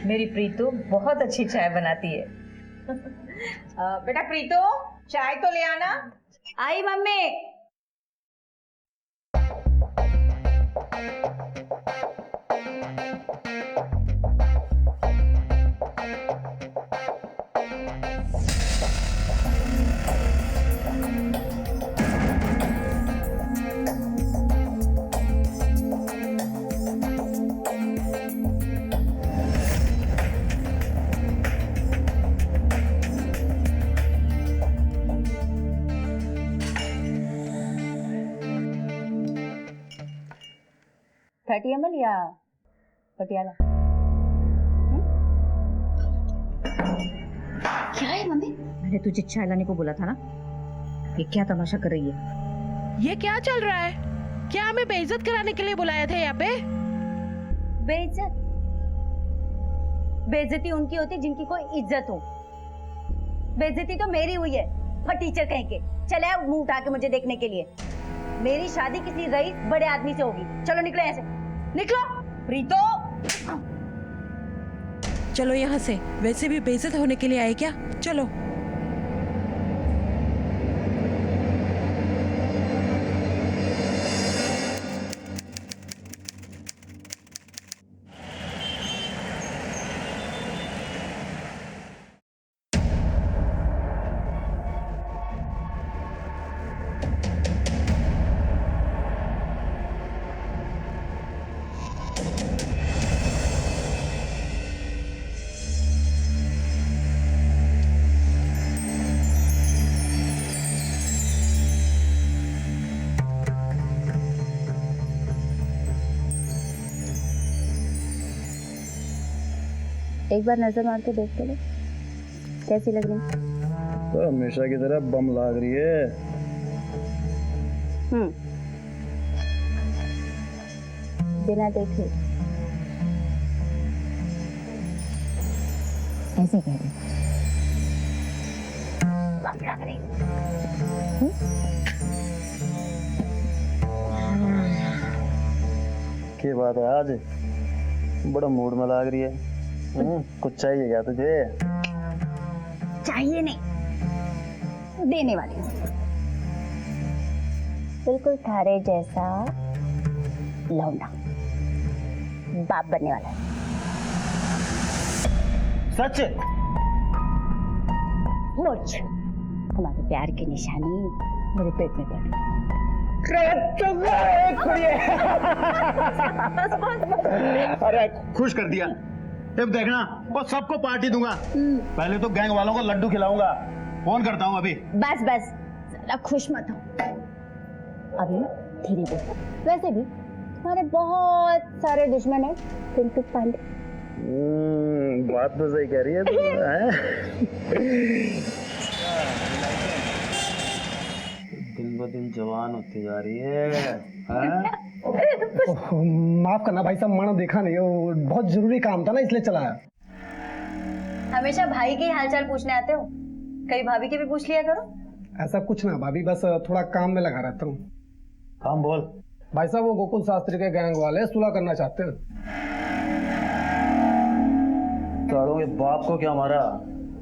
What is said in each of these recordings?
मेरी प्रीतु बहुत अच्छी चाय बनाती है। बेटा प्रीतु, चाय तो ले आना। आई मम्मी। मल या पटियाला? क्या है मम्मी? मैंने तुझे चाय लाने को बोला था ना। ये क्या तमाशा कर रही है? ये क्या चल रहा है? क्या हमें बेइज्जत कराने के लिए बुलाया था यहाँ पे? बेइज्जत? बेइज्जती उनकी होती जिनकी कोई इज्जत हो। बेइज्जती तो मेरी हुई है, फटीचर कहीं के। चले आओ मुंह उठा के मुझे देखने के लिए। मेरी शादी किसी रईस बड़े आदमी से होगी। चलो निकलो ऐसे, निकलो। प्रीतो, चलो यहाँ से। वैसे भी बेइज्जत होने के लिए आए क्या? चलो। एक बार नजर मार के देख के लो, कैसी लग रही? तो हमेशा की तरह बम लाग रही है। बिना देखे ऐसे कह रही बम लग रही। क्या बात है, आज बड़ा मूड में लाग रही है। कुछ चाहिए क्या तुझे? चाहिए नहीं, देने वाली हूँ। बिल्कुल थारे जैसा लौंडा, बाप बनने वाला है। सच? मुझ तुम्हारे प्यार की निशानी मेरे पेट में पड़। अरे खुश कर दिया। अब देखना, और सबको पार्टी दूंगा। पहले तो गैंग वालों को लड्डू खिलाऊंगा। फोन करता हूँ अभी। बस बस, ज़रा खुश मत हो अभी, धीरे बोल। वैसे भी तुम्हारे बहुत सारे दुश्मन हैं, पिंटू पांडे। बात तो सही कह रही है तू। दिन ब दिन जवान होती जा रही है। माफ करना भाई साहब, मैंने देखा नहीं, वो बहुत जरूरी काम था ना, इसलिए चलाया। हमेशा भाई के हालचाल पूछने आते हो, कभी भाभी के भी पूछ लिया करो। ऐसा कुछ ना भाभी, बस थोड़ा काम में लगा रहता हूँ। काम बोल। भाई साहब, वो गोकुल शास्त्री के गैंग वाले सुलह करना चाहते हैं। सालों के बाप को क्या मारा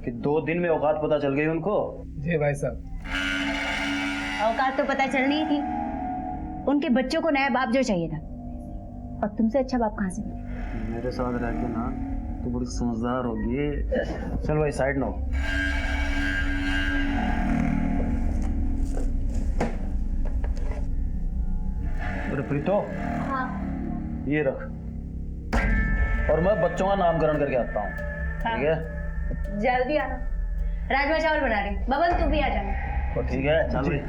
कि 2 दिन में औकात पता चल गई उनको? जी भाई साहब। औकात तो पता चलनी ही थी। उनके बच्चों को नया बाप जो चाहिए था, और तुमसे अच्छा बाप कहाँ से मिले? मेरे साथ रह के ना तो बड़ी समझदार होगी। चल भाई साइड नो। अरे प्रीतो, हाँ। ये रख, और मैं बच्चों का नामकरण करके आता हूँ। ठीक है? जल्दी आना, राजमा चावल बना रही। बबन तू भी आ जाना। तो ठीक है, चल भाई।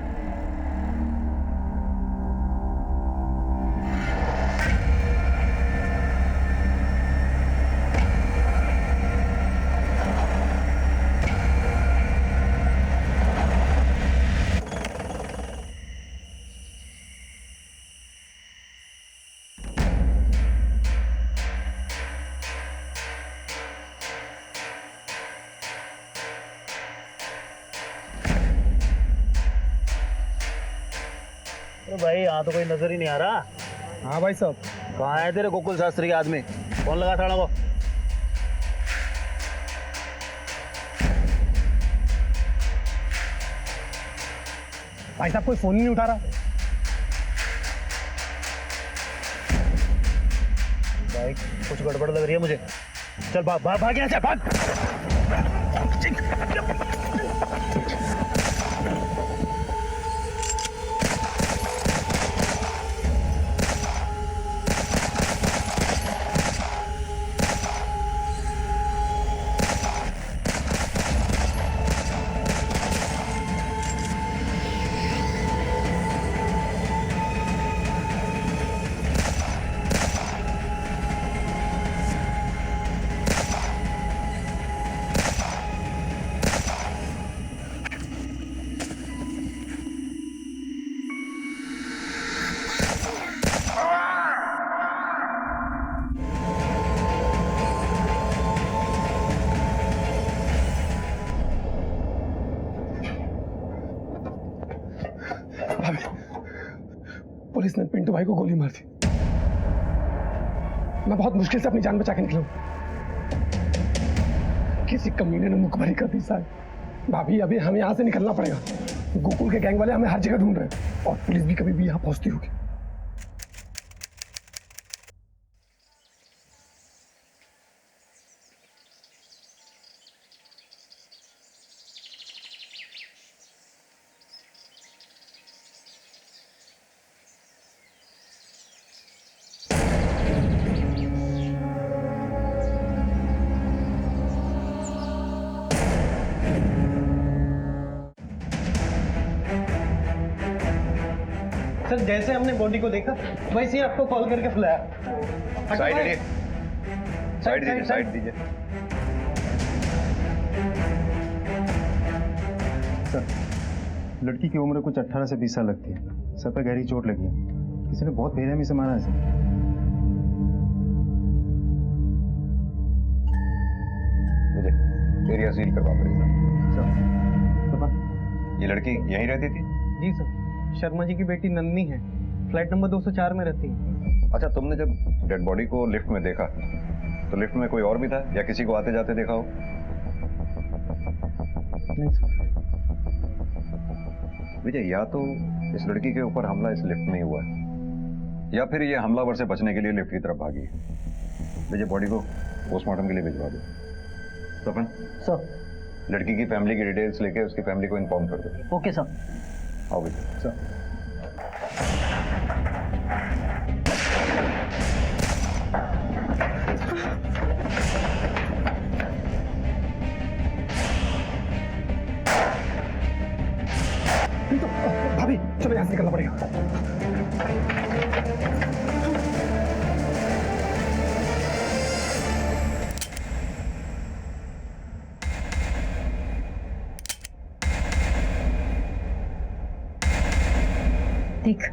तो भाई यहाँ तो कोई नजर ही नहीं आ रहा। हाँ भाई साहब। कहाँ है तेरे गोकुल शास्त्री के आदमी? फोन लगा थाना को। भाई साहब कोई फोन ही नहीं उठा रहा। भाई कुछ गड़बड़ लग रही है मुझे। चल भाग यहाँ से, भाग। पुलिस ने पिंटू भाई को गोली मार दी। मैं बहुत मुश्किल से अपनी जान बचा के निकला हूं। किसी कमीने ने मुखबरी कर दी साहब। भाभी अभी हमें यहाँ से निकलना पड़ेगा। गोकुल के गैंग वाले हमें हर जगह ढूंढ रहे हैं और पुलिस भी कभी भी यहाँ पहुंचती होगी। सर जैसे हमने बॉडी को देखा वैसे ही आपको कॉल करके बुलाया। साइड दीजिए, साइड दीजिए। सर लड़की की उम्र कुछ 18 से 20 साल लगती है। सर पर गहरी चोट लगी है। किसी ने बहुत बेरहमी से मारा है सर। एरिया सील करवा पड़ेगा। सर ये लड़की यहीं रहती थी? जी सर, शर्मा जी की बेटी नंदनी है, फ्लैट नंबर 204 में रहती है। अच्छा, तुमने जब डेड बॉडी को लिफ्ट में देखा तो लिफ्ट में कोई और भी था या किसी को आते जाते देखा हो? नहीं सर। विजय, या तो इस लड़की के ऊपर हमला इस लिफ्ट में ही हुआ है या फिर ये हमलावर से बचने के लिए लिफ्ट की तरफ भागी है। विजय, बॉडी को पोस्टमार्टम के लिए भिजवा दो। सपन सर। लड़की की फैमिली की डिटेल्स लेके उसकी फैमिली को इन्फॉर्म कर दो। Okay sir. आओ विजय। सर तो भाभी चलो यहाँ से निकलना पड़ेगा। देख,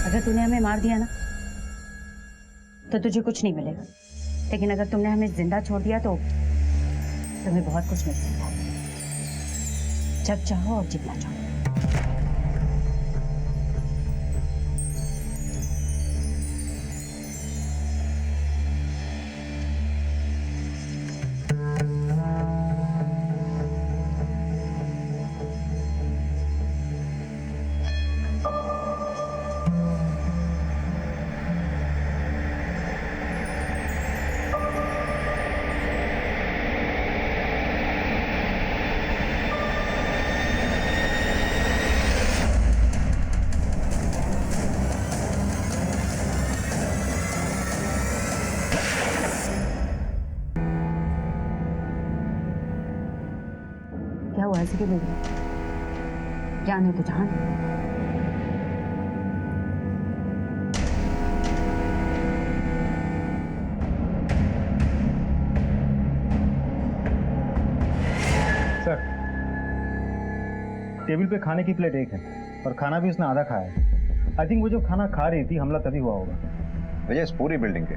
अगर तूने हमें मार दिया ना तो तुझे कुछ नहीं मिलेगा, लेकिन अगर तुमने हमें जिंदा छोड़ दिया तो तुम्हें बहुत कुछ मिल सकता है। जब चाहो और जितना चाहो। क्या हुआ ऐसे क्यों बोल रहे? जान है तो जान। सर टेबल पे खाने की प्लेट एक है और खाना भी उसने आधा खाया है। आई थिंक वो जो खाना खा रही थी हमला तभी हुआ होगा। विजय, इस पूरी बिल्डिंग के,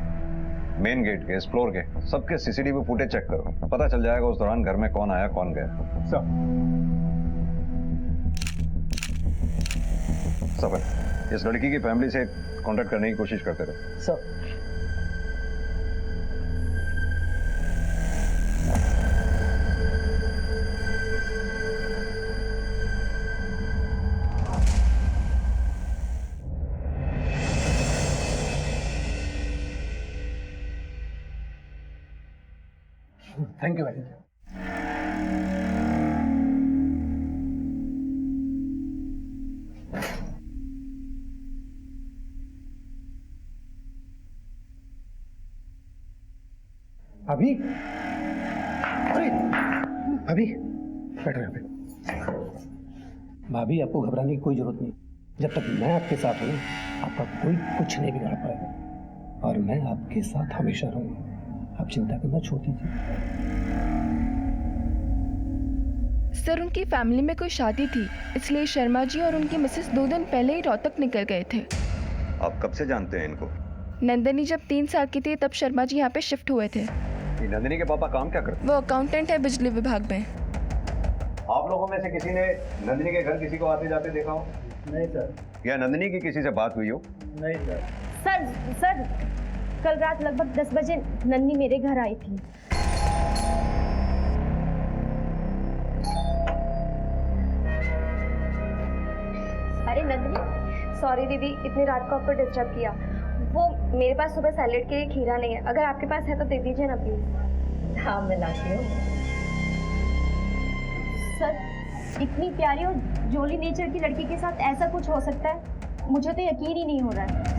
मेन गेट के, इस फ्लोर के, सबके सीसीटीवी फुटेज चेक करो। पता चल जाएगा उस दौरान घर में कौन आया कौन गया। सफर, इस लड़की की फैमिली से कांटेक्ट करने की कोशिश करते रहो। सर। थैंक यू भाई। अभी अरे अभी बैठो यहाँ पे। भाभी आपको घबराने की कोई जरूरत नहीं। जब तक मैं आपके साथ हूँ आपका कोई कुछ नहीं बिगाड़ पाएगा और मैं आपके साथ हमेशा रहूंगा। आप चिंता करना छोड़ दीजिए। सर उनकी फैमिली में कोई शादी थी, इसलिए शर्मा जी और उनकी मिसेस 2 दिन पहले ही रोहतक निकल गए थे। आप कब से जानते हैं इनको? नंदनी जब 3 साल की थी तब शर्मा जी यहाँ पे शिफ्ट हुए थे। ये नंदिनी के पापा काम क्या करते वो अकाउंटेंट है बिजली विभाग में। हैं? आप लोगों में से किसी ने नंदिनी के घर किसी को आते जाते देखा हो? नहीं सर। या नंदिनी की किसी से बात हुई हो? नहीं सर। सर कल रात लगभग 10 बजे नन्नी मेरे घर आई थी। अरे नंदिनी, सॉरी दीदी इतनी रात को आपको डिस्टर्ब किया। वो मेरे पास सुबह सैलेड के लिए खीरा नहीं है, अगर आपके पास है तो दे दीजिए ना प्लीज। हाँ मैं लाती हूँ। सर इतनी प्यारी और जोली नेचर की लड़की के साथ ऐसा कुछ हो सकता है? मुझे तो यकीन ही नहीं हो रहा है।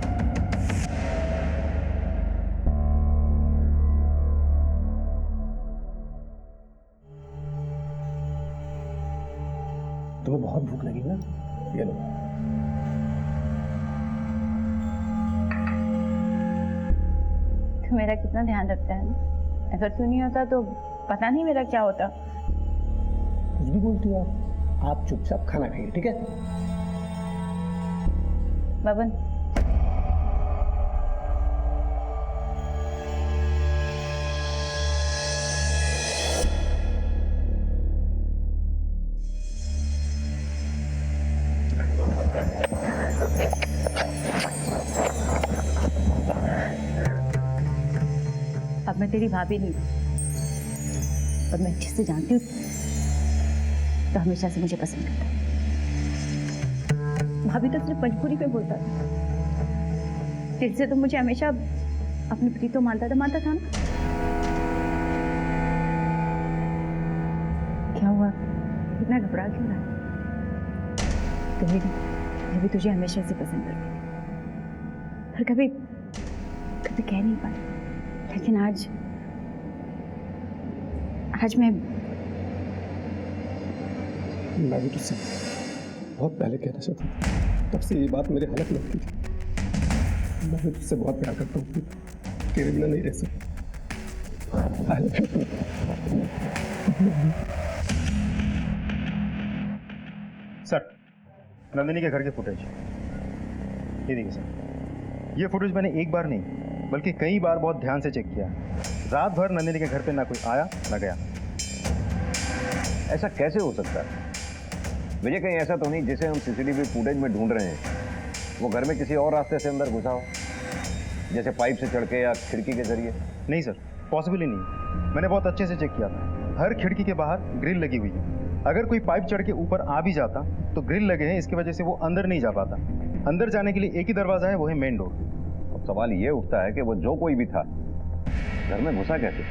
तुम्हें बहुत भूख लगी ना? ये लो। तो मेरा कितना ध्यान रखता है ना। अगर तू नहीं होता तो पता नहीं मेरा क्या होता। कुछ भी बोलती हो आप चुपचाप खाना खाइए, ठीक है? बबन अब मैं तेरी भाभी नहीं, और मैं अच्छे से जानती हूँ तो हमेशा से मुझे पसंद करता है। भाभी तो सिर्फ मजबूरी पे बोलता था। दिल से तो मुझे हमेशा अपनी प्रीतो मानता था ना। क्या हुआ, इतना घबरा क्यों रहा? तो मैं भी तुझे हमेशा से पसंद करती, पर कभी कह नहीं पाई। लेकिन आज मैं भी तुझसे बहुत पहले कहना चाहता था, तब से ये बात मेरे हालत में थी। मैं भी तुझसे बहुत प्यार करता हूँ, तेरे बिना नहीं रह सकता। सर नंदिनी के घर के फुटेज ये देखिए सर। ये फुटेज मैंने एक बार नहीं बल्कि कई बार बहुत ध्यान से चेक किया। रात भर नंदिनी के घर पे ना कोई आया ना गया। ऐसा कैसे हो सकता है? मुझे कहीं ऐसा तो नहीं जिसे हम सीसीटीवी फुटेज में ढूंढ रहे हैं वो घर में किसी और रास्ते से अंदर घुसा हो, जैसे पाइप से चढ़ के या खिड़की के जरिए? नहीं सर, पॉसिबल ही नहीं। मैंने बहुत अच्छे से चेक किया था। हर खिड़की के बाहर ग्रिल लगी हुई है। अगर कोई पाइप चढ़ के ऊपर आ भी जाता तो ग्रिल लगे हैं, इसकी वजह से वो अंदर नहीं जा पाता। अंदर जाने के लिए एक ही दरवाजा है, वो है मेन डोर। अब सवाल ये उठता है कि वो जो कोई भी था घर में घुसा कैसे?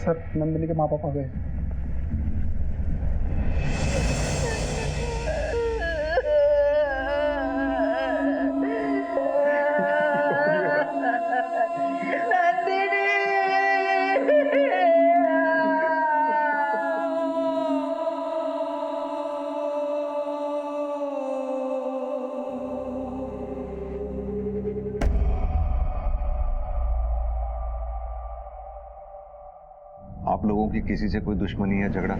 सर नंदिनी के माँ पापा गए। आप लोगों की किसी से कोई दुश्मनी या झगड़ा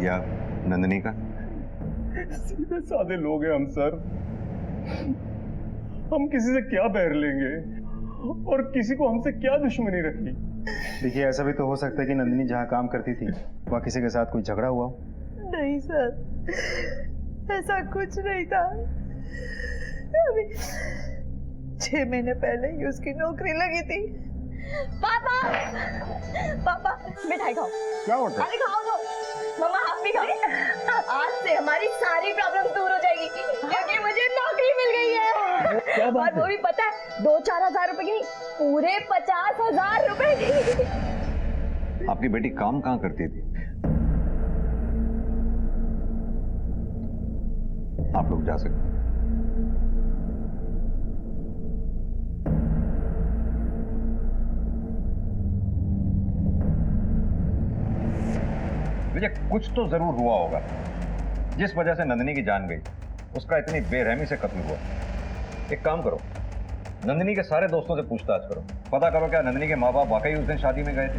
या नंदिनी का? सीधे साधे लोग हैं हम सर। हम किसी से क्या बैर लेंगे और किसी को हमसे क्या दुश्मनी रखी? देखिए ऐसा भी तो हो सकता है कि नंदिनी जहाँ काम करती थी वहाँ किसी के साथ कोई झगड़ा हुआ हो। नहीं सर, ऐसा कुछ नहीं था। अभी 6 महीने ही उसकी नौकरी लगी थी। पापा मिठाई खाओ। क्या होता है? अरे खाओ तो। मम्मा आप भी खाओ। आज से हमारी सारी प्रॉब्लम्स दूर हो जाएगी क्योंकि मुझे नौकरी मिल गई है। क्या बात और वो भी पता है 2-4 हजार रुपए की नहीं, पूरे 50,000 रुपए की। आपकी बेटी काम कहाँ करती थी? आप लोग जा सकते हैं। विजय, कुछ तो जरूर हुआ होगा जिस वजह से नंदिनी की जान गई, उसका इतनी बेरहमी से कत्ल हुआ। एक काम करो, नंदिनी के सारे दोस्तों से पूछताछ करो, पता करो क्या नंदिनी के माँ बाप वाकई उस दिन शादी में गए थे।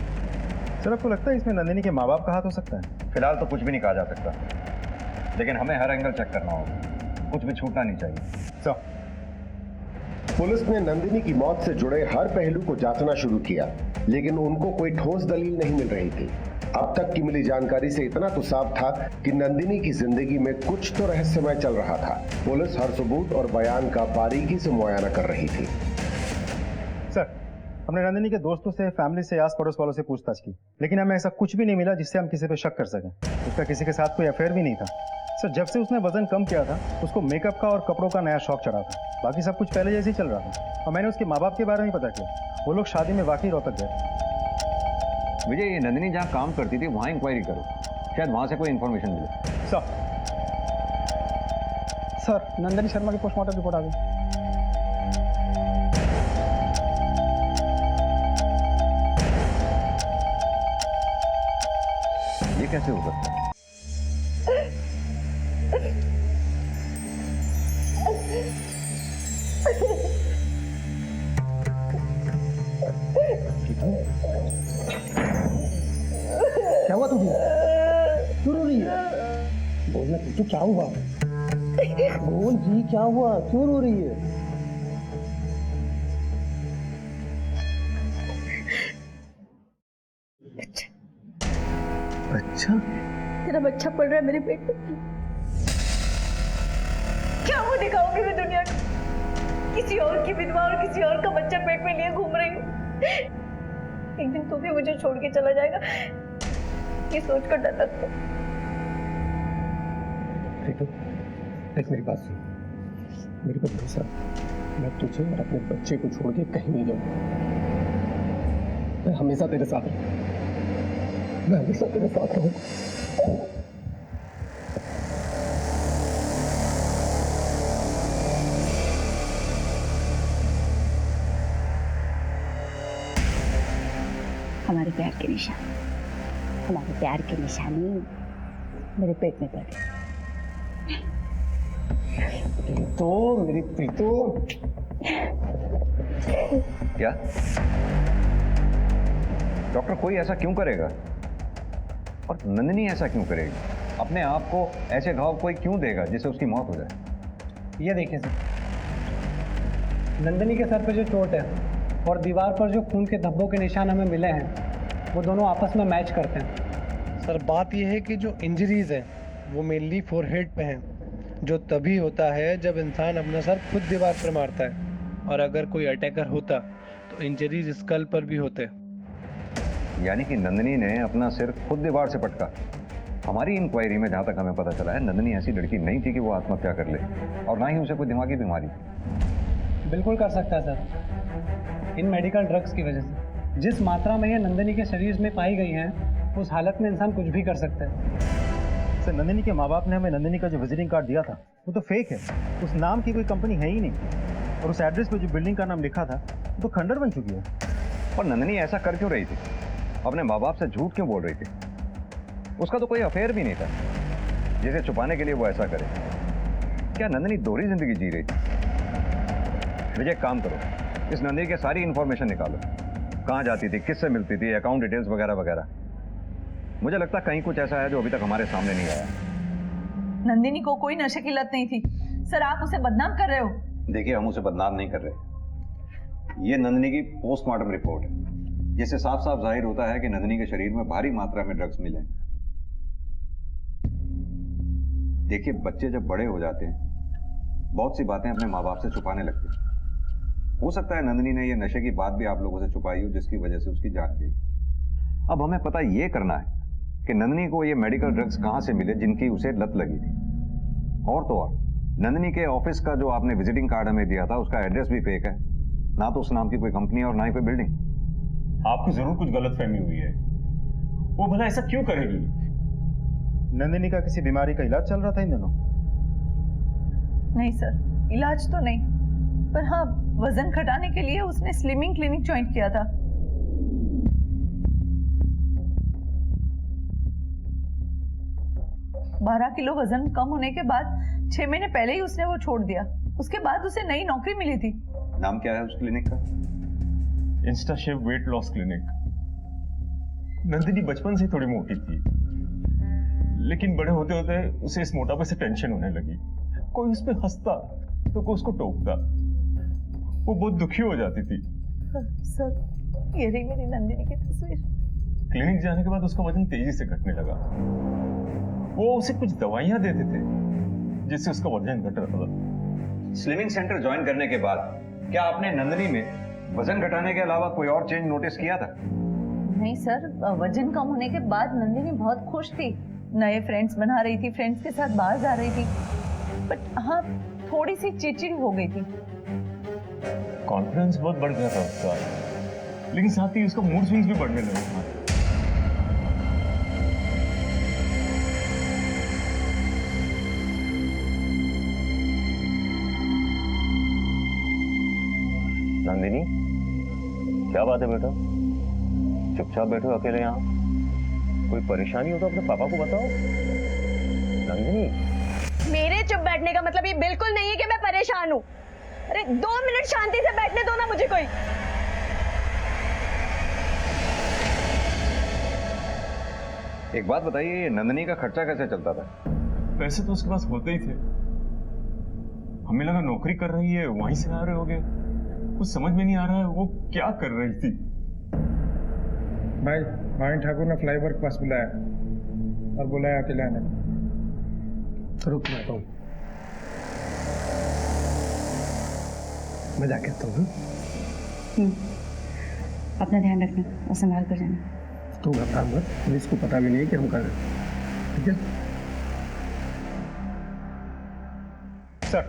सर, आपको लगता है इसमें नंदिनी के माँ बाप का हाथ हो सकता है? फिलहाल तो कुछ भी नहीं कहा जा सकता, लेकिन हमें हर एंगल चेक करना होगा, कुछ भी छूटना नहीं चाहिए। सर, पुलिस ने नंदिनी की मौत से जुड़े हर पहलू को जांचना शुरू किया, लेकिन उनको कोई ठोस दलील नहीं मिल रही थी। अब तक की मिली जानकारी से इतना तो साफ था कि नंदिनी की जिंदगी में कुछ तो रहस्यमय चल रहा था। पुलिस हर सबूत और बयान का बारीकी से मुआयना कर रही थी। सर, हमने नंदिनी के दोस्तों से, फैमिली से, आस पड़ोस वालों से पूछताछ की, लेकिन हमें ऐसा कुछ भी नहीं मिला जिससे हम किसी पे शक कर सकें। उसका किसी के साथ कोई अफेयर भी नहीं था। सर, जब से उसने वजन कम किया था, उसको मेकअप का और कपड़ों का नया शौक चढ़ा था। बाकी सब कुछ पहले जैसे ही चल रहा था। और मैंने उसके माँ बाप के बारे में पता किया, वो लोग शादी में वाकई रोहतक गए। विजय, ये नंदिनी जहाँ काम करती थी वहाँ इंक्वायरी करो, शायद वहाँ से कोई इन्फॉर्मेशन मिले। सर, नंदिनी शर्मा की पोस्टमार्टम रिपोर्ट आ गई। ये कैसे हो सकता है? क्या हुआ तुझे? क्यों रो रही है? बोलना तुझे, क्या हुआ? बोल जी, क्या हुआ? क्यों रो रही है? अच्छा, तेरा बच्चा पड़ रहा है मेरे पेट में। क्या वो दिखाऊंगी मैं दुनिया को? किसी और की विधवा और किसी और का बच्चा पेट में लिए घूम रही हूँ। एक दिन तू भी मुझे छोड़ के चला जाएगा, ये सोच कर डर लगता है। देख, मेरी बात सुन, मेरे को भरोसा, मैं तुझे और अपने बच्चे को छोड़ के कहीं नहीं जाऊंगा। मैं हमेशा तेरे साथ रहूंगा, मैं हमेशा तेरे साथ रहूंगा। हमारे प्यार की निशानी, हमारे प्यार की निशानी मेरे पेट में पड़ गई। तो मेरी प्रीतो, क्या डॉक्टर, कोई ऐसा क्यों करेगा? और नंदिनी ऐसा क्यों करेगी? अपने आप को ऐसे घाव कोई क्यों देगा जिससे उसकी मौत हो जाए? ये देखिए सर, नंदिनी के सर पे जो चोट है और दीवार पर जो खून के धब्बों के निशान हमें मिले हैं, वो दोनों आपस में मैच करते हैं। सर, बात यह है कि जो इंजरीज हैं वो मेनली फोरहेड पे हैं, जो तभी होता है जब इंसान अपना सर खुद दीवार पर मारता है, और अगर कोई अटैकर होता तो इंजरीज स्कल पर भी होते। यानी कि नंदिनी ने अपना सिर खुद दीवार से पटका। हमारी इंक्वायरी में जहाँ तक हमें पता चला है, नंदिनी ऐसी लड़की नहीं थी कि वो आत्महत्या कर ले, और ना ही उसे कोई दिमागी बीमारी। बिल्कुल कर सकता है सर, इन मेडिकल ड्रग्स की वजह से। जिस मात्रा में ये नंदिनी के शरीर में पाई गई हैं, उस हालत में इंसान कुछ भी कर सकता है। सर, नंदिनी के माँ बाप ने हमें नंदिनी का जो विजिटिंग कार्ड दिया था वो तो फेक है। उस नाम की कोई कंपनी है ही नहीं, और उस एड्रेस पे जो बिल्डिंग का नाम लिखा था वो तो खंडर बन चुकी है। और नंदिनी ऐसा कर क्यों रही थी? अपने माँ बाप से झूठ क्यों बोल रही थी? उसका तो कोई अफेयर भी नहीं था जिसे छुपाने के लिए वो ऐसा करे। क्या नंदिनी दोहरी जिंदगी जी रही थी? विजय, काम करो, इस नंदिनी की सारी इंफॉर्मेशन निकालो, कहाँ जाती थी, किससे मिलती थी, अकाउंट डिटेल्स वगैरह वगैरह। मुझे लगता है कहीं कुछ ऐसा है जो अभी तक हमारे सामने नहीं आया। नंदिनी को कोई नशे की लत नहीं थी सर, आप उसे बदनाम कर रहे हो। देखिए, हम उसे बदनाम नहीं कर रहे। ये नंदिनी की पोस्टमार्टम रिपोर्ट है, जिससे साफ साफ जाहिर होता है कि नंदिनी के शरीर में भारी मात्रा में ड्रग्स मिले। देखिए, बच्चे जब बड़े हो जाते हैं, बहुत सी बातें अपने माँ बाप से छुपाने लगते हैं। हो सकता है नंदिनी ने ये नशे की बात भी आप लोगों से छुपाई हो, जिसकी वजह से उसकी जान गई। अब हमें पता ये करना है कि नंदिनी को ये मेडिकल ड्रग्स कहाँ से मिले जिनकी उसे लत लगी थी। और तो और, नंदिनी के ऑफिस का जो आपने विजिटिंग कार्ड हमें दिया था, उसका एड्रेस भी फेक है। ना तो उस नाम की कोई कंपनी और ना ही कोई बिल्डिंग। आपको जरूर कुछ गलतफहमी हुई है। वो भला ऐसा क्यों करेगी? नंदिनी का किसी बीमारी का इलाज चल रहा था इन दिनों? नहीं सर, इलाज तो नहीं, पर हाँ वजन घटाने के लिए उसने स्लिमिंग क्लिनिक ज्वाइन किया था। बारह किलो वजन कम होने के बाद 6 महीने पहले ही उसने वो छोड़ दिया। उसके बाद उसे नई नौकरी मिली थी। नाम क्या है उस क्लिनिक का? Insta chef weight loss clinic. Nandini बचपन से थोड़ी मोटी थी, लेकिन बड़े होते होते उसे इस मोटापे से टेंशन होने लगी। कोई उस पर हंसता तो कोई उसको टोकता, वो बहुत दुखी हो जाती थी। सर ये रही मेरी नंदिनी की तस्वीर। क्लिनिक जाने के बाद उसका वजन तेजी से घटने लगा। वो उसे कुछ दवाइयां देते थे जिससे उसका वजन घट रहा था। स्लिमिंग सेंटर ज्वाइन करने के बाद क्या आपने नंदिनी में वजन घटाने के अलावा कोई और चेंज नोटिस किया था? नहीं सर, वजन कम होने के बाद नंदिनी बहुत खुश थी, नए फ्रेंड्स बना रही थी, फ्रेंड्स के साथ बाहर जा रही थी। बट हाँ थोड़ी सी चिड़चिड़ी हो गई थी। कॉन्फिडेंस बहुत बढ़ गया था उसका, लेकिन साथ ही उसका मूड स्विंग्स भी बढ़ने लगे था। नंदिनी, क्या बात है बेटा? चुपचाप बैठो अकेले यहाँ। कोई परेशानी हो तो अपने पापा को बताओ। नंदिनी, मेरे चुप बैठने का मतलब ये बिल्कुल नहीं है कि मैं परेशान हूँ। अरे 2 मिनट शांति से बैठने दो ना मुझे कोई। एक बात बताइए, नंदिनी का खर्चा कैसे चलता था? पैसे तो उसके पास होते ही थे। हमें लगा नौकरी कर रही है, वहीं से आ रहे होगे। कुछ समझ में नहीं आ रहा है वो क्या कर रही थी। भाई भाई ठाकुर ने फ्लाईओवर के पास बुलाया और बुलाया अकेले आने। तो रुक मैं आता हूँ, मैं जाके आता हूँ। अपना ध्यान रखना और संभाल कर जाना। तू घबरा मत, पुलिस को पता भी नहीं कि हम कर रहे हैं, ठीक है? सर,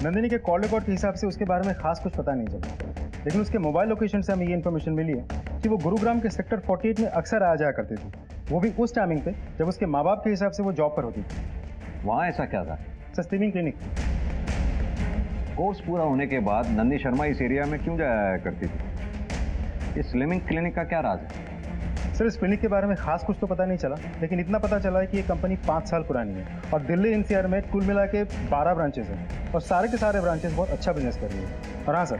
नंदिनी के कॉल रिकॉर्ड के हिसाब से उसके बारे में खास कुछ पता नहीं चला, लेकिन उसके मोबाइल लोकेशन से हमें ये इन्फॉर्मेशन मिली है कि वो गुरुग्राम के सेक्टर 48 में अक्सर आ जाया करती थी, वो भी उस टाइमिंग पे जब उसके माँ बाप के हिसाब से वो जॉब पर होती थी। वहाँ ऐसा क्या था? Slimming clinic. कोर्स पूरा होने के बाद नंदी शर्मा इस एरिया में क्यों जाया करती थी? इस स्लिमिंग क्लिनिक का क्या राज है? सर इस क्लिनिक के बारे में खास कुछ तो पता नहीं चला, लेकिन इतना पता चला है कि ये कंपनी 5 साल पुरानी है और दिल्ली एनसीआर में कुल मिला के 12 ब्रांचेस हैं और सारे के सारे ब्रांचेस बहुत अच्छा बिजनेस कर रही है। और हाँ सर,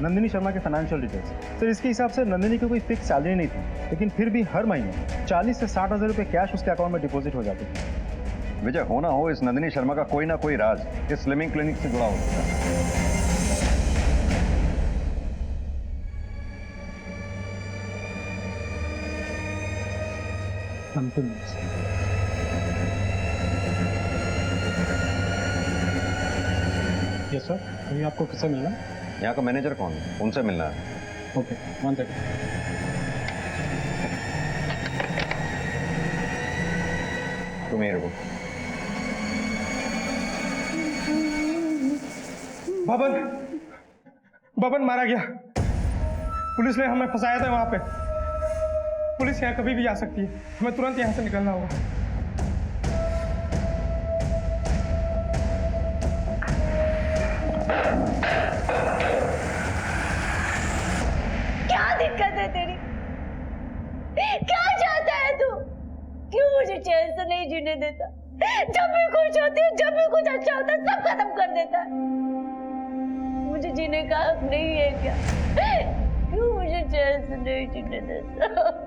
नंदिनी शर्मा के फाइनेंशियल डिटेल्स सर, इसके हिसाब से नंदिनी की कोई फिक्स सैलरी नहीं थी, लेकिन फिर भी हर महीने 40 से 60 हज़ार रुपये कैश उसके अकाउंट में डिपॉजिट हो जाते थे। विजय, होना हो इस नंदिनी शर्मा का कोई ना कोई राज इस स्लिमिंग क्लिनिक से जुड़ा होता है। यस सर, अभी आपको किससे मिलना? यहाँ का मैनेजर कौन है? उनसे मिलना है। Okay, 1 second. तुम यहीं रुको। बबन मारा गया। पुलिस ने हमें फंसाया था वहां पे। पुलिस यहाँ कभी भी आ सकती है, हमें तुरंत यहाँ से निकलना होगा। क्या दिक्कत है तेरी? क्या चाहता है तू? क्यों मुझे चैन से नहीं जीने देता? जब भी खुश होती हूँ, जब भी कुछ अच्छा होता है, सब खत्म कर देता है। मुझे जीने का हक नहीं है क्या? क्यों मुझे चैन से नहीं जीने देता?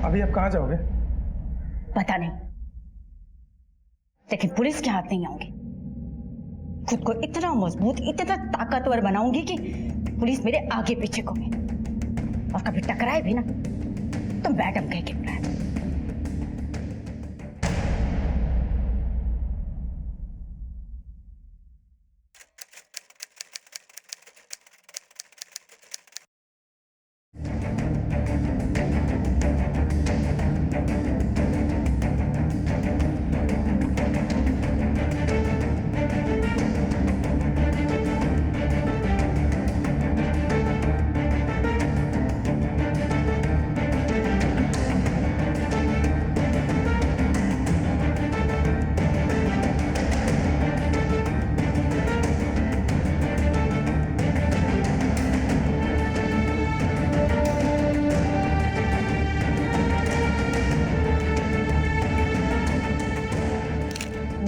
अभी आप कहाँ जाओगे? पता नहीं, लेकिन पुलिस के हाथ नहीं आऊंगी। खुद को इतना मजबूत, इतना ताकतवर बनाऊंगी कि पुलिस मेरे आगे पीछे घूमे और कभी टकराए भी ना तो मैडम कह के बुलाए।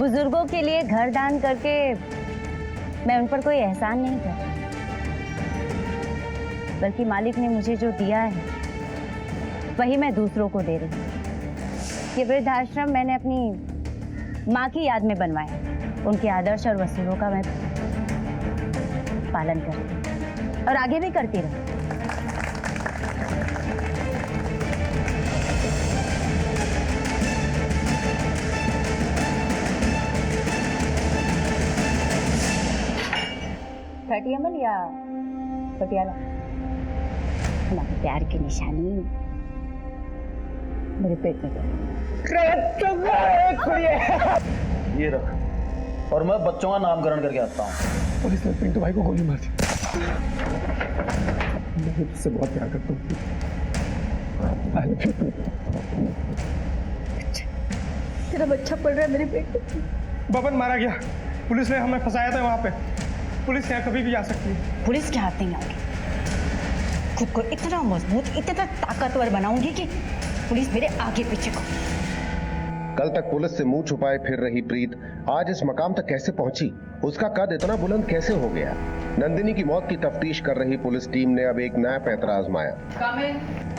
बुजुर्गों के लिए घर दान करके मैं उन पर कोई एहसान नहीं करती, बल्कि मालिक ने मुझे जो दिया है वही मैं दूसरों को दे रही हूँ। ये वृद्धाश्रम मैंने अपनी माँ की याद में बनवाया। उनके आदर्श और वसूलों का मैं पालन करती और आगे भी करती रहूँ। थर्टी एमएल या पटियाला? हमारे प्यार की निशानी मेरे पेट में ये रख, और मैं बच्चों का नामकरण करके आता हूँ। पुलिस ने पिंटू भाई को गोली मार दी। मैं तुझसे बहुत प्यार करता हूँ। तेरा बच्चा पड़ रहा है मेरे पेट में। बबन मारा गया, पुलिस ने हमें फंसाया था वहाँ पे। पुलिस यहाँ कभी भी आ सकती है। पुलिस के हाथ नहीं आऊंगी। खुद को इतना मजबूत, इतना ताकतवर बनाऊंगी कि पुलिस मेरे आगे पीछे को। कल तक पुलिस से मुंह छुपाए फिर रही प्रीत आज इस मकाम तक कैसे पहुंची? उसका कद इतना बुलंद कैसे हो गया? नंदिनी की मौत की तफ्तीश कर रही पुलिस टीम ने अब एक नया पैंतरा आजमाया।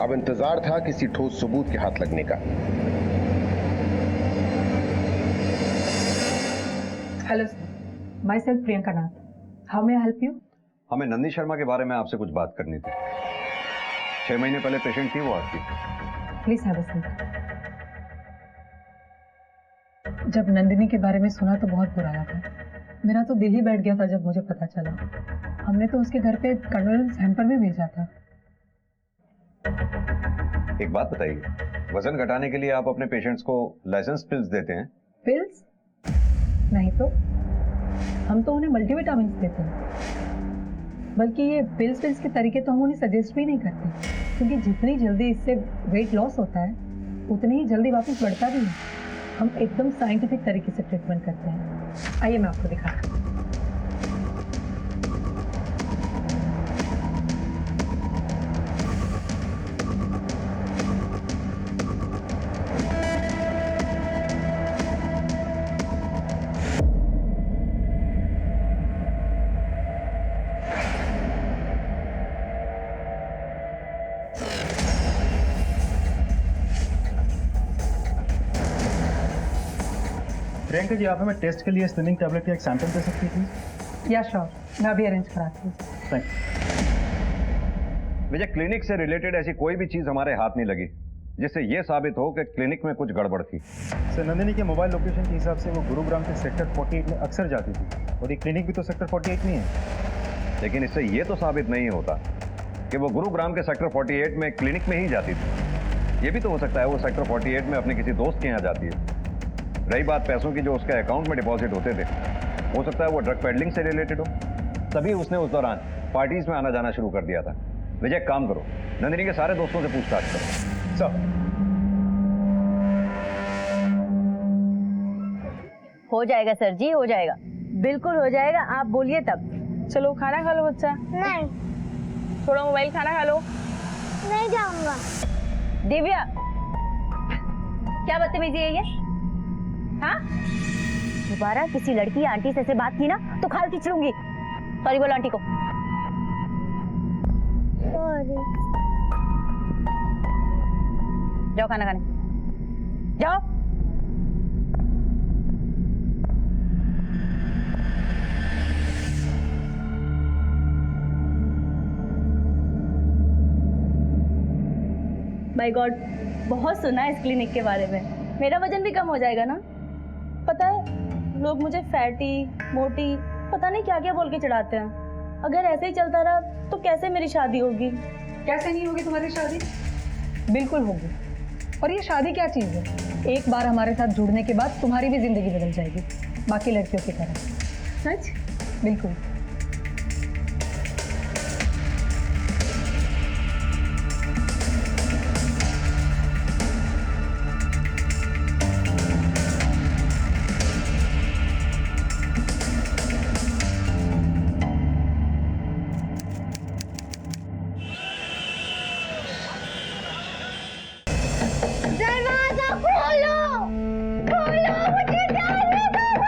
अब इंतजार था किसी ठोस सबूत के हाथ लगने का। Hello sir, my self Priyanka Nath. How may I help you? हमें नंदिनी शर्मा के बारे में आपसे कुछ बात करनी थी। 6 महीने पहले पेशेंट थी वो आपकी। Please have a seat. जब नंदिनी के बारे में सुना तो बहुत बुरा लगा। मेरा तो दिल ही बैठ गया था जब मुझे पता चला। हमने तो उसके घर पे कंडोलेंस हैम्पर में भेजा था। एक बात बताइए, वजन घटाने के लिए आप अपने पेशेंट्स को लाइसेंस पिल्स देते हैं? पिल्स? नहीं तो, हम तो उन्हें मल्टीविटामिन देते हैं। बल्कि ये पिल्स के तरीके तो हम उन्हें सजेस्ट भी नहीं करते, क्योंकि जितनी जल्दी इससे वेट लॉस होता है उतनी ही जल्दी वापस बढ़ता भी है। हम एकदम साइंटिफिक तरीके से ट्रीटमेंट करते हैं। आइए मैं आपको दिखाता हूँ। प्रियंका जी, आप हमें टेस्ट के लिए स्थिनिंग टैबलेट का एक सैंपल दे सकती थी? या श्योर, मैं अभी अरेंज कराती हूँ। थैंक मुझे क्लिनिक से रिलेटेड ऐसी कोई भी चीज हमारे हाथ नहीं लगी जिससे ये साबित हो कि क्लिनिक में कुछ गड़बड़ थी। सर, नंदिनी के मोबाइल लोकेशन के हिसाब से वो गुरुग्राम के सेक्टर 48 में अक्सर जाती थी, और ये क्लिनिक भी तो सेक्टर 48 में है। लेकिन इससे ये तो साबित नहीं होता कि वो गुरुग्राम के सेक्टर 48 में क्लिनिक में ही जाती थी। ये भी तो हो सकता है वो सेक्टर 48 में अपने किसी दोस्त के यहाँ जाती है। रही बात पैसों की जो उसके अकाउंट में डिपॉजिट होते थे, हो सकता है वो ड्रग पेडलिंग से रिलेटेड हो, तभी उसने उस दौरान पार्टीज में आना जाना शुरू कर दिया था। विजय, काम करो, नंदिनी के सारे दोस्तों से पूछताछ करो। सर, हो जाएगा सर जी, हो जाएगा, बिल्कुल हो जाएगा। आप बोलिए तब। चलो खाना खा लो बच्चा। नहीं, थोड़ा मोबाइल खाना खा लो। नहीं जाऊंगा। दिव्या, क्या बदतमीजी है ये? हाँ, दोबारा किसी लड़की या आंटी से ऐसे बात की ना तो खाल खींच लूंगी। सॉरी बोलो आंटी को। सॉरी। जाओ खाना खाने, जाओ। माय गॉड, बहुत सुना है इस क्लिनिक के बारे में। मेरा वजन भी कम हो जाएगा ना? पता है, लोग मुझे फैटी, मोटी, पता नहीं क्या क्या बोल के चढ़ाते हैं। अगर ऐसे ही चलता रहा तो कैसे मेरी शादी होगी? कैसे नहीं होगी तुम्हारी शादी? बिल्कुल होगी। और ये शादी क्या चीज़ है? एक बार हमारे साथ जुड़ने के बाद तुम्हारी भी जिंदगी बदल जाएगी, बाकी लड़कियों की तरह। सच? बिल्कुल। दरवाजा खोलो, खोलो, मुझे जाने दो।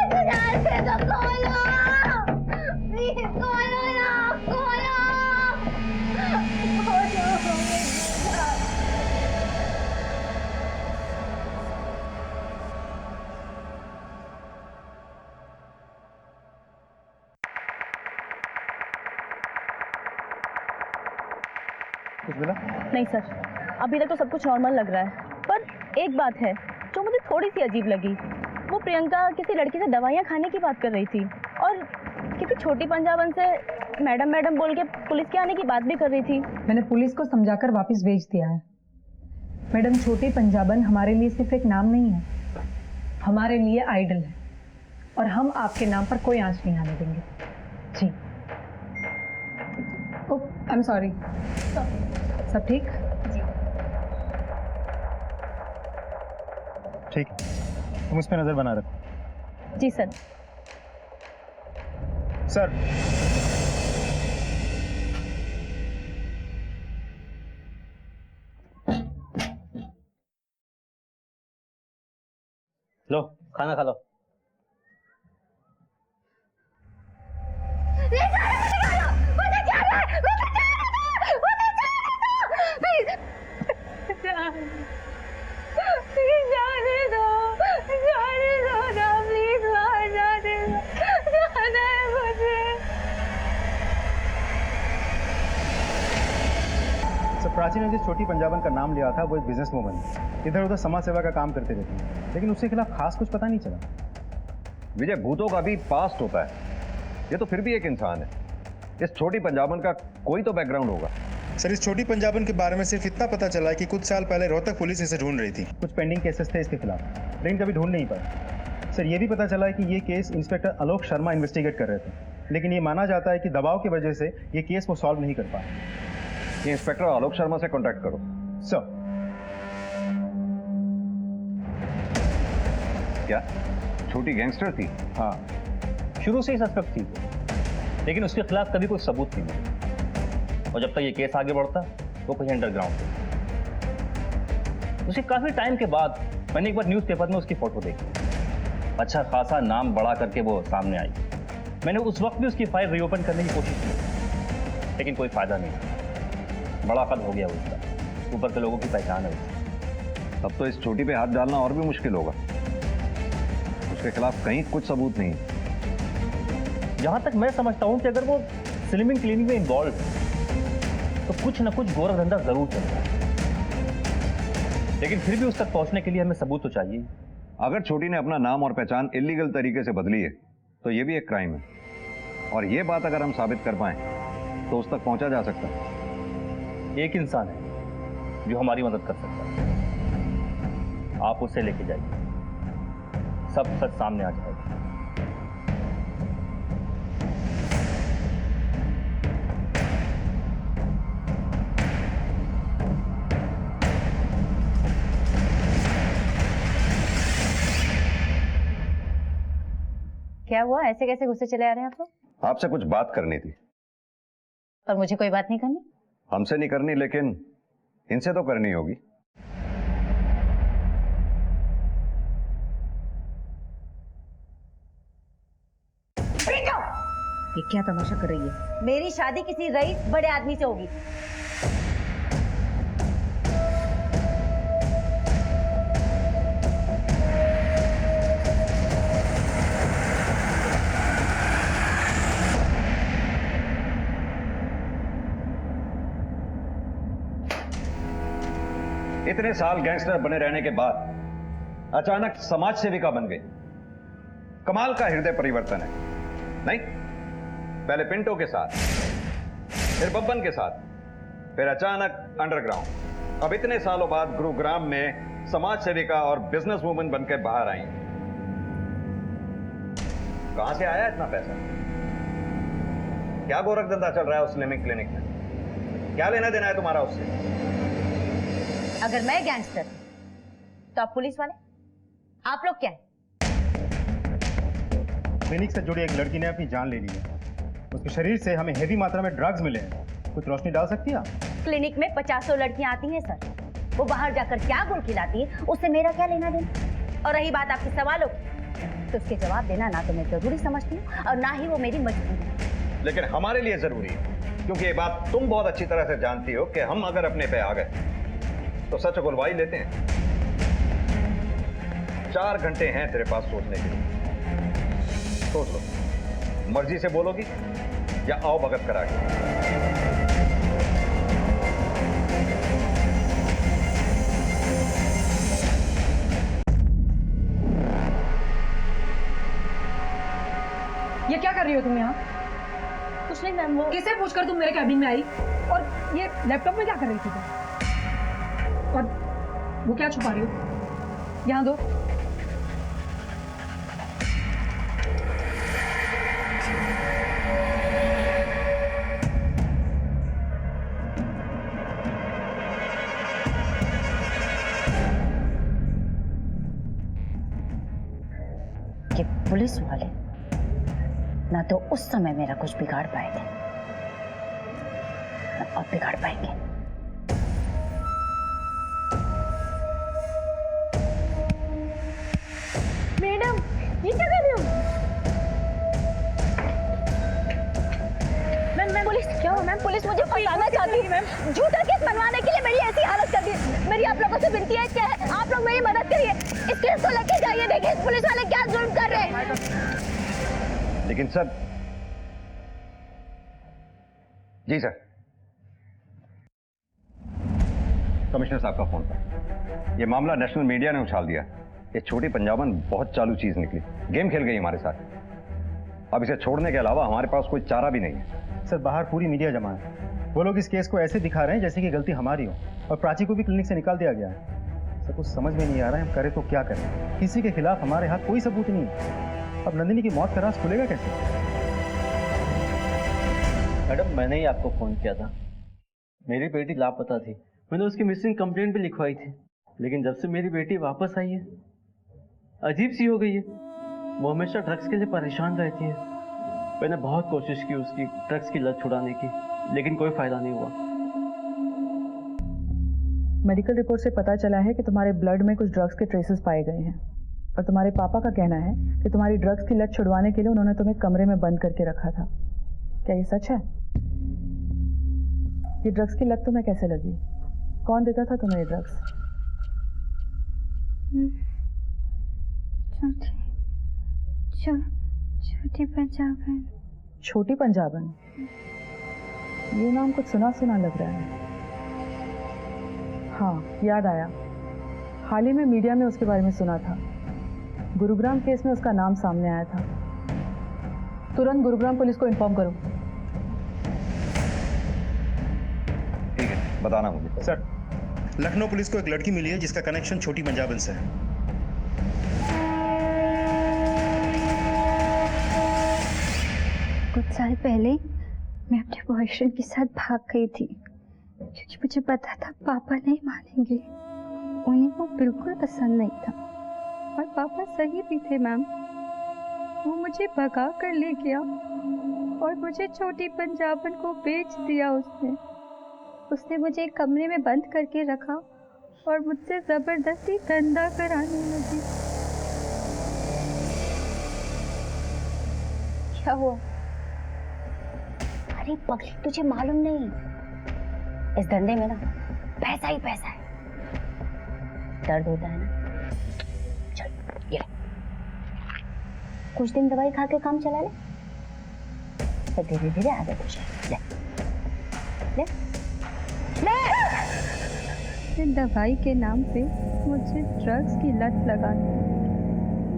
कुछ मिला? नहीं सर, अभी तक तो सब कुछ नॉर्मल लग रहा है, पर एक बात है जो मुझे थोड़ी सी अजीब लगी। वो प्रियंका किसी लड़के से दवाइयाँ खाने की बात कर रही थी और किसी छोटी पंजाबन से मैडम मैडम बोल के पुलिस के आने की बात भी कर रही थी। मैंने पुलिस को समझाकर वापस भेज दिया है। मैडम, छोटी पंजाबन हमारे लिए सिर्फ एक नाम नहीं है, हमारे लिए आइडल है और हम आपके नाम पर कोई आंच नहीं आने देंगे। जी। ओह, आई एम सॉरी। सब ठीक? ठीक, तुम उस पर नजर बना रखो। जी सर। सर, लो खाना खा लो। प्राची ने जिस छोटी पंजाबन का नाम लिया था वो एक बिजनेस वूमन है, इधर उधर समाज सेवा का काम करते रहती है, लेकिन उसके खिलाफ खास कुछ पता नहीं चला। विजय, भूतों का भी पास्ट होता है, ये तो फिर भी एक इंसान है। इस छोटी पंजाबन का कोई तो बैकग्राउंड होगा। सर, इस छोटी पंजाबन के बारे में सिर्फ इतना पता चला कि कुछ साल पहले रोहतक पुलिस इसे ढूंढ रही थी। कुछ पेंडिंग केसेस थे इसके खिलाफ, लेकिन कभी ढूंढ नहीं पाए। सर, ये भी पता चला है कि ये case inspector Alok Sharma investigate कर रहे थे, लेकिन ये माना जाता है कि दबाव की वजह से ये केस वो सॉल्व नहीं कर पाए। ये इंस्पेक्टर आलोक शर्मा से कांटेक्ट करो। सर। क्या छोटी गैंगस्टर थी? हाँ, शुरू से ही सस्पेक्ट थी, लेकिन उसके खिलाफ कभी कोई सबूत नहीं मिला और जब तक ये केस आगे बढ़ता वो कहीं अंडरग्राउंड था। उसे काफी टाइम के बाद मैंने एक बार न्यूज़पेपर में उसकी फोटो देखी, अच्छा खासा नाम बड़ा करके वो सामने आई। मैंने उस वक्त भी उसकी फाइल रीओपन करने की कोशिश की, लेकिन कोई फायदा नहीं। बड़ा कद हो गया उसका, ऊपर के लोगों की पहचान है उसकी। तब तो इस छोटी पे हाथ डालना और भी मुश्किल होगा। उसके खिलाफ कहीं कुछ सबूत नहीं। जहां तक मैं समझता हूं कि अगर वो स्लिमिंग क्लिनिक में इन्वॉल्व है तो कुछ ना कुछ गोरा धंधा जरूर चल रहा है, लेकिन फिर भी उस तक पहुंचने के लिए हमें सबूत तो चाहिए। अगर छोटी ने अपना नाम और पहचान इलीगल तरीके से बदली है तो ये भी एक क्राइम है, और ये बात अगर हम साबित कर पाए तो उस तक पहुंचा जा सकता है। एक इंसान है जो हमारी मदद कर सकता है, आप उसे लेके जाइए, सब सच सामने आ जाएगा। क्या हुआ? ऐसे कैसे गुस्से चले आ रहे हैं आप लोग? आपसे कुछ बात करनी थी। और मुझे कोई बात नहीं करनी? हमसे नहीं करनी, लेकिन इनसे तो करनी होगी। ये क्या तमाशा कर रही है? मेरी शादी किसी रईस बड़े आदमी से होगी। इतने साल गैंगस्टर बने रहने के बाद अचानक समाज सेविका बन गई। कमाल का हृदय परिवर्तन है। नहीं, पहले पिंटो के साथ, फिर बब्बन के साथ, फिर अचानक अंडरग्राउंड, अब इतने सालों बाद गुरुग्राम में समाज सेविका और बिजनेस वुमन बनकर बाहर आई। कहां से आया इतना पैसा? क्या गोरख धंधा चल रहा है उस स्लिमिंग क्लिनिक में? क्या लेना देना है तुम्हारा उससे? अगर मैं गैंगस्टर तो आप पुलिस वाले, आप लोग क्या है? क्लिनिक से जुड़ी एक लड़की ने अपनी जान ले ली है। उसके शरीर से हमें हेवी मात्रा में ड्रग्स मिले हैं। कुछ रोशनी डाल सकती है आप? क्लिनिक में 50 लड़कियां आती हैं सर, वो बाहर जाकर क्या गुल खिलाती है उससे मेरा क्या लेना देना? और रही बात आपके सवालों तो उसके जवाब देना ना तो मैं जरूरी समझती हूँ और ना ही वो मेरी मजबूरी। लेकिन हमारे लिए जरूरी है, क्योंकि ये बात तुम बहुत अच्छी तरह से जानती हो कि हम अगर अपने पे आ गए तो सच उगलवाई लेते हैं। 4 घंटे हैं तेरे पास सोचने के लिए। सोच लो, मर्जी से बोलोगी या आओ भगत करा के? रही हो तुम यहाँ? कुछ नहीं मैम, वो किसे पूछकर तुम मेरे कैबिन में आई? और ये लैपटॉप में क्या कर रही थी तुम? और वो क्या छुपा रही हो? यहाँ दो। ये पुलिस वाले ना तो उस समय मेरा कुछ बिगाड़ पाए थे, ना अब बिगाड़ पाएंगे। मैडम ये क्या कर रहे हो? मैम पुलिस क्या हो? मैम पुलिस मुझे फंसाना चाहती है। मैम झूठा केस बनवाने के लिए मेरी ऐसी हालत कर दी। मेरी आप लोगों से विनती है कि आप लोग मेरी मदद करिए, इस केस को लेके जाइए। देखिए पुलिस वाले क्या जुल्म कर रहे हैं। लेकिन सर, जी सर, कमिश्नर साहब का फोन था। ये मामला नेशनल मीडिया ने उछाल दिया। ये छोटी पंजाबन बहुत चालू चीज निकली, गेम खेल गई हमारे साथ। अब इसे छोड़ने के अलावा हमारे पास कोई चारा भी नहीं है। सर बाहर पूरी मीडिया जमा है, वो लोग इस केस को ऐसे दिखा रहे हैं जैसे कि गलती हमारी हो, और प्राची को भी क्लिनिक से निकाल दिया गया है। सर कुछ समझ में नहीं आ रहा है, हम करें तो क्या करें? किसी के खिलाफ हमारे हाथ कोई सबूत नहीं है। अब नंदिनी की मौत का राज खुलेगा कैसे? मैडम मैंने ही आपको फ़ोन किया था। मेरी बेटी लापता थी, मैंने उसकी मिसिंग कंप्लेंट भी लिखवाई थी, लेकिन जब से मेरी बेटी वापस आई है अजीब सी हो गई है। वो हमेशा ड्रग्स के लिए परेशान रहती है। मैंने बहुत कोशिश की उसकी ड्रग्स की लत छुड़ाने की, लेकिन कोई फ़ायदा नहीं हुआ। मेडिकल रिपोर्ट से पता चला है कि तुम्हारे ब्लड में कुछ ड्रग्स के ट्रेसेस पाए गए हैं, और तुम्हारे पापा का कहना है कि तुम्हारी ड्रग्स की लत छुड़वाने के लिए उन्होंने तुम्हें कमरे में बंद करके रखा था। क्या ये सच है? ये ड्रग्स की लत तुम्हें कैसे लगी? कौन देता था तुम्हें ये ड्रग्स? छोटी पंजाबन। छोटी पंजाबन? ये नाम कुछ सुना सुना लग रहा है। हाँ याद आया, हाल ही में मीडिया में उसके बारे में सुना था। गुरुग्राम केस में उसका नाम सामने आया था। तुरंत गुरुग्राम पुलिस को इन्फॉर्म करो। ठीक है, बताना मुझे। सर लखनऊ पुलिस को एक लड़की मिली है जिसका कनेक्शन छोटी पंजाबन से है। कुछ साल पहले मैं अपने बॉयफ्रेंड के साथ भाग गई थी, क्योंकि मुझे पता था पापा नहीं मानेंगे। उन्हें वो बिल्कुल पसंद नहीं था, और पापा सही भी थे मैम। वो मुझे भगा कर ले गया और मुझे छोटी पंजाबन को बेच दिया उसने मुझे एक कमरे में बंद करके रखा और मुझसे जबरदस्ती धंधा कराने लगी। क्या हुआ? अरे पगली, तुझे मालूम नहीं, इस धंधे में ना पैसा ही पैसा है। दर्द होता है ना, चल ये ले। कुछ दिन दवाई खा के काम चला ले, तो धीरे धीरे आगे हो जाए। ले ले ले। दवाई के नाम पे मुझे ड्रग्स की लत लगा दी।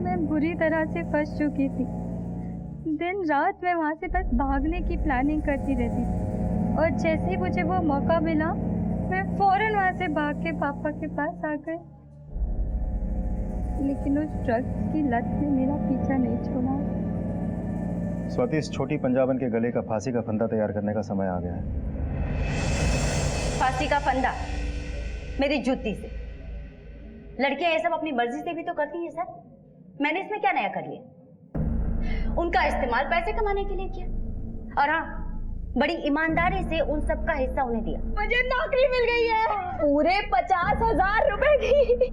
मैं बुरी तरह से फंस चुकी थी। दिन रात मैं वहाँ से बस भागने की प्लानिंग करती रहती थी, और जैसे ही मुझे वो मौका मिला मैं फौरन वहाँ से भाग के पापा के पास आ गई। लेकिन उस ड्रग्स की लत ने मेरा पीछा नहीं छोड़ा। स्वाति, इस छोटी पंजाबन के गले का फांसी का फंदा तैयार करने का समय आ गया है। फांसी का फंदा मेरी जूती से? लड़कियां ये सब अपनी मर्जी से भी तो करती हैं सर। मैंने इसमें क्या नया कर लिया? उनका इस्तेमाल पैसे कमाने के लिए किया, और हाँ, बड़ी ईमानदारी से उन सब का हिस्सा उन्हें दिया। मुझे नौकरी मिल गई है, पूरे 50,000 रुपए की।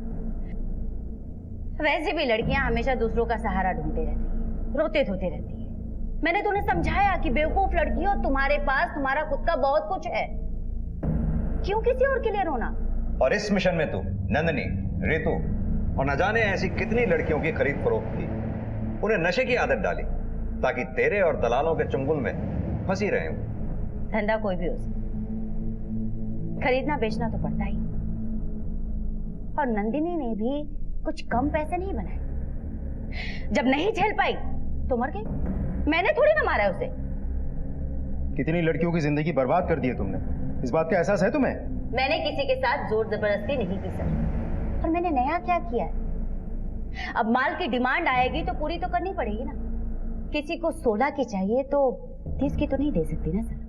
वैसे भी लड़कियां हमेशा दूसरों का सहारा ढूंढती रहती हैं, रोते धोते रहती हैं। मैंने तो उन्हें समझाया कि बेवकूफ लड़की हो, तुम्हारे पास तुम्हारा खुद का बहुत कुछ है, क्यों किसी और के लिए रोना? और इस मिशन में तू नंदनी, रितु और न जाने ऐसी कितनी लड़कियों की खरीद फरोख्त की, उन्हें नशे की आदत डाली ताकि तेरे और दलालों के चुंगल में फंसी रहे। धंधा कोई भी हो सकता, खरीदना बेचना तो पड़ता ही। और नंदिनी ने भी कुछ कम पैसे नहीं बनाए। जब नहीं झेल पाई तो मर गई। मैंने थोड़ी ना मारा है उसे। कितनी लड़कियों की जिंदगी बर्बाद कर दी है तुमने, इस बात का एहसास है तुम्हें? मैंने किसी के साथ जोर जबरदस्ती नहीं की सर। और मैंने नया क्या किया है? अब माल की डिमांड आएगी तो पूरी तो करनी पड़ेगी ना। किसी को 16 की चाहिए तो 30 की तो नहीं दे सकती ना सर।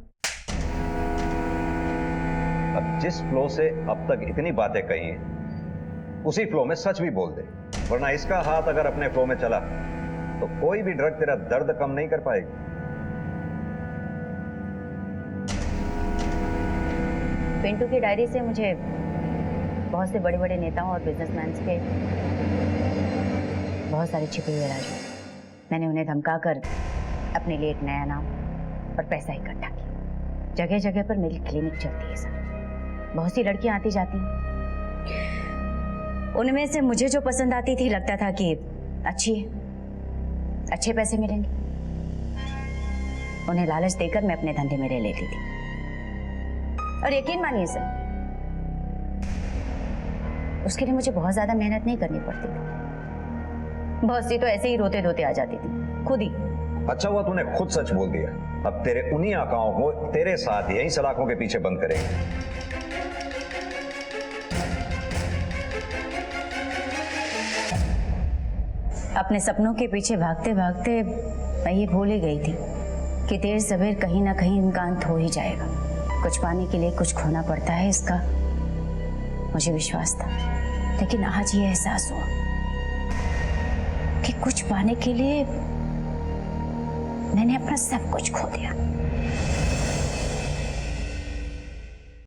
अब जिस फ्लो से अब तक इतनी बातें कही हैं, उसी फ्लो में सच भी बोल दे, वरना इसका हाथ अगर अपने फ्लो में चला तो कोई भी ड्रग तेरा दर्द कम नहीं कर पाएगी। पिंटू की डायरी से मुझे बहुत से बड़े बड़े नेताओं और बिजनेसमैन के बहुत सारे छिपे हुए राज हैं। मैंने उन्हें धमकाकर अपने लिए एक नया नाम और पैसा इकट्ठा किया। जगह जगह पर मेरी क्लिनिक चलती है सर। बहुत सी लड़कियां आती जाती हैं, उनमें से मुझे जो पसंद आती थी लगता था कि अच्छी है, अच्छे पैसे मिलेंगे। उन्हें लालच देकर मैं अपने धंधे में ले लेती थी। और यकीन मानिए सर, उसके लिए मुझे बहुत ज्यादा मेहनत नहीं करनी पड़ती थी। बहुत सी तो ऐसे ही रोते धोते आ जाती थी खुद ही। अच्छा हुआ तूने खुद सच बोल दिया। अब तेरे उन्हीं आकाओं को तेरे साथ यहीं सलाखों के पीछे बंद करेंगे। अपने सपनों के पीछे भागते भागते मैं ये भूल ही गई थी कि देर सवेर कहीं ना कहीं इनका अंत हो ही जाएगा। कुछ पाने के लिए कुछ खोना पड़ता है, इसका मुझे विश्वास था। लेकिन आज ये एहसास हुआ कि कुछ पाने के लिए मैंने अपना सब कुछ खो दिया।